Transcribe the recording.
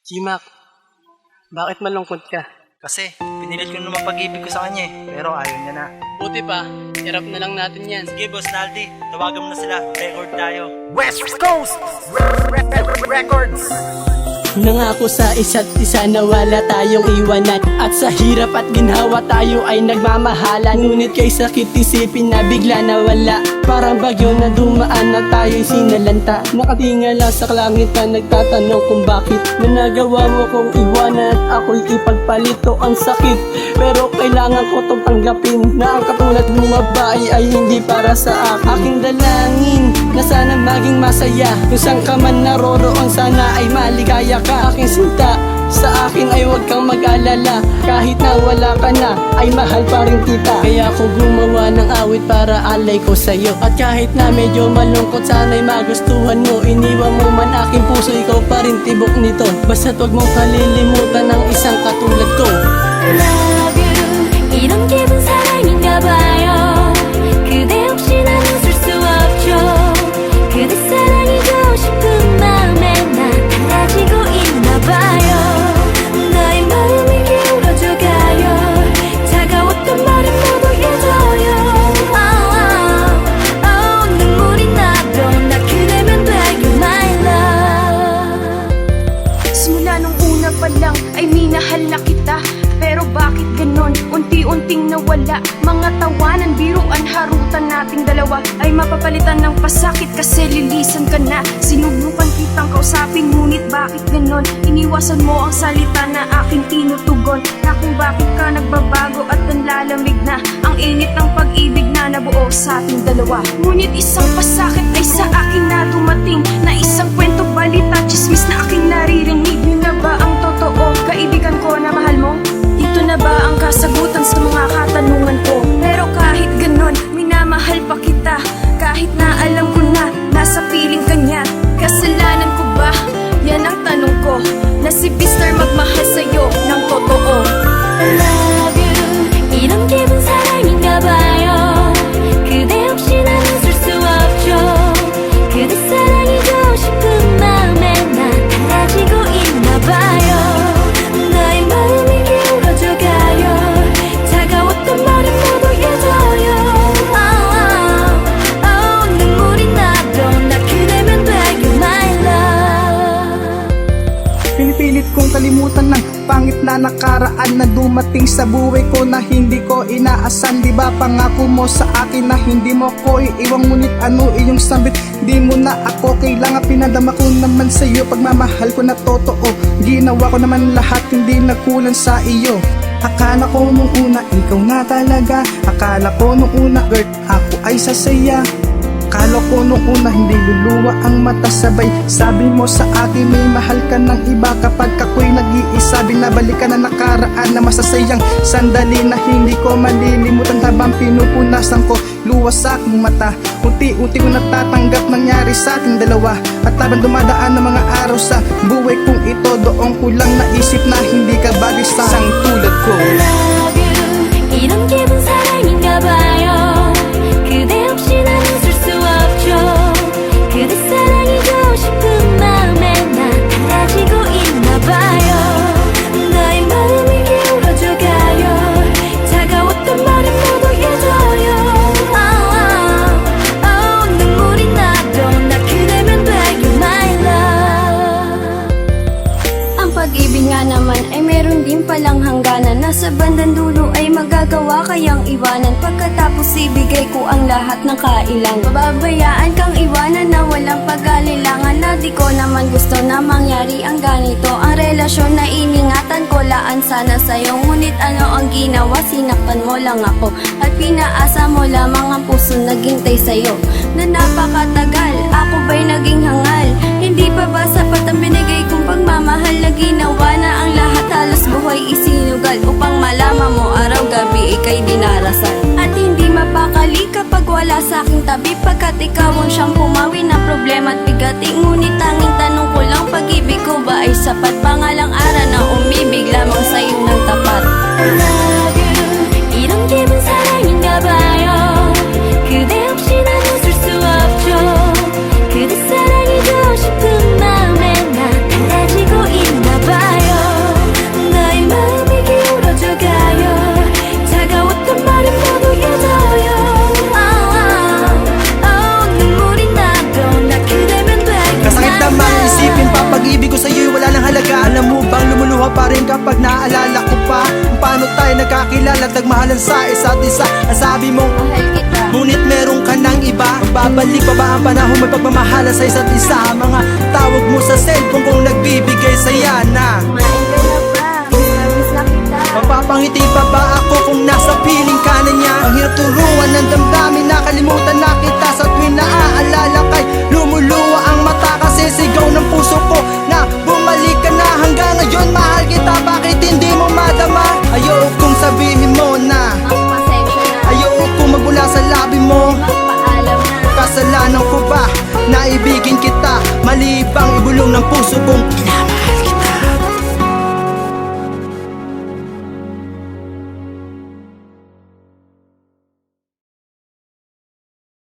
G-Mac, bakit malungkot ka? Kasi pinilit ko naman pag-ibig ko sa kanya pero ayaw niya na. Buti pa, hirap na lang natin yan. Sige Boss Naldi, tawagan mo na sila, record tayo. West Coast Records. Nangako sa isa't isa na wala tayong iwanan, at sa hirap at ginhawa tayo ay nagmamahalan. Ngunit kay sakit isipin na bigla na wala, parang bagyo na dumaan na tayo'y sinalanta. Nakatingala sa kalangitan, nagtatanong kung bakit managawa mo kong iwanan at ako'y ipagpalito. Ang sakit, pero kailangan ko tong tanggapin na ang katulad mong babae ay hindi para sa akin. Aking dalangin na sana maging masaya, kung saan ka man naroroon sana ay maligaya ka. Aking sinta, sa akin ay huwag kang mag-alala, kahit na wala ka na ay mahal pa rin kita. Kaya ako gumawa ng awit para alay ko sa'yo, at kahit na medyo malungkot sana'y magustuhan mo. Iniwan mo man aking puso, ikaw pa rin tibok nito. Basta't huwag mong kalilimutan ng isang katulad ko. Love you, 이런 기분 사랑인가봐요. 그대 없이 난 웃을 수 없죠. 그대 사랑이고 싶은 마음에 난 달라지고 있나봐요. 너의 마음이 기울어져가요. 차가웠던 말은 모두 잊어요. 눈물이 나도 나 그대면 돼. You're my love. Simula nung una pa lang ay minahal na kita, pero bakit ganon? Unti-unting nawala. Mga tawanan, biruan, harutan nating dalawa ay mapapalitan ng pasakit kasi lilisan ka na. Sinubukan kitang kausapin, ngunit bakit ganon? Iniwasan mo ang salita na aking tinutugon, na kung bakit ka nagbabago at nanlalamig na ang init ng pag-ibig na nabuo sa ating dalawa. Ngunit isang pasakit ay sa akin na dumating, na isang kwento, balita, chismis na aking naririnig. Yun na ba ang totoo? Kaibigan ko na mahal mo? Ito na ba ang kasagutan sa mga katanungan ko? Pero kahit ganon, minamahal pa kita, kahit na alam ko na nasa piling ka niya. Kasalanan ko ba? Yan ang tanong ko, na si Mr. magmahal sa'yo ng totoo. Love you, 이런 기분 사랑인가봐요. 그대 없이 난 웃을 수 없죠. 그대 사랑이고 싶은 마음에 난 달라지고 있나봐요. 너의 마음이 기울어져가요. 차가웠던 말은 모두 잊어요. 눈물이 나도 나 그대면 돼. You're my love. Pinipilit kong kalimutan ng pangit na nakaraan na dumating sa buhay ko na hindi ko inaasan. Di ba pangako mo sa akin na hindi mo ko iiwang, ngunit ano iyong sambit? Di mo na ako kailangan, pinadama ko naman sa iyo pagmamahal ko na totoo. Ginawa ko naman lahat, hindi nagkulang sa iyo. Akala ko nung una ikaw na talaga, akala ko nung una girl ako ay sasaya. Akala ko nung una hindi luluwa ang mata sabay. Sabi mo sa akin may mahal ka ng iba, kapag ako'y nag-iisa binabalikan na nakaraan na masasayang sandali na hindi ko malilimutan. Habang pinupunasan ko luwas sa aking mata, unti-unti ko natatanggap nangyari sa ating dalawa. At habang dumadaan ng mga araw sa buhay kong ito, doon ko lang naisip na hindi ka bagay sa isang tulad ko. Love you, 이런 기분 사랑인가봐요. 그대 없이 난 웃을 수 없죠. 그대 사랑이고 싶은 마음에 난 달라지고 있나봐요. 너의 마음이 기울어져가요. 차가웠던 말은 모두 잊어요. 눈물이 나도 나 그대면 돼. You're my love. Ang pag-ibig nga naman ay meron din palang hangganan, nasa bandang dulo ay magagawa kayang iwanan. Pagkatapos ibigay ko ang lahat ng kailangan, pababayaan kang iwanan na walang pag-alilangan. Na di ko naman gusto na mangyari ang ganito, ang relasyon na iningatan ko laan sana sa'yo. Ngunit ano ang ginawa, sinaktan mo lang ako, at pinaasa mo lamang ang puso naghintay sa'yo. Na napakatagal, ako ba'y naging hangal? Hindi pa ba sapat ang binigay kong pagmamahal? Na ginawa na ang lahat, halos buhay isinugal, upang malaman mo araw-gabi ika'y dinarasan. At hindi mapakali kapag wala sa aking tabi, pagkat ikaw ang siyang pumawi na problema at bigati. Ngunit tanging tanong ko lang, pag-ibig ko ba ay sapat? Pangalang araw na umibig lamang sa'yo ng tapat. Love you, 이런 기분 사랑인가봐요. 그대 없이 난 웃을 수 없죠. 그대 사랑이고 싶은 마음에 난 달라지고 있나봐요. kapag naalala ko pa kung paano tayo nagkakilala at nagmahalan sa isa't isa. Ang sabi mo, Mahal kita. ngunit meron ka ng iba. Babalik pa ba ang panahon may pagmamahala sa isa't isa? Mga tawag mo sa cellphone kung nagbibigay saya na. Kumain ka na ba? Miss na kita. Mapapangiti pa ba ako kung nasa piling ka na niya? Ang hirap turuan ng damdamin, nakalimutan na kita. Sa tuwing naaalala kay lumuluwa ang mata, kasi sigaw ng puso ko na bumalik ka na. Hanggang ngayon mahal kita, bakit hindi mo madama? Ayokong sabihin mo na, Magpasensya na. ayokong magmula sa labi mo. Magpaalam na. Kasalanan ko ba na ibigin kita? Mali bang ibulong ng puso kong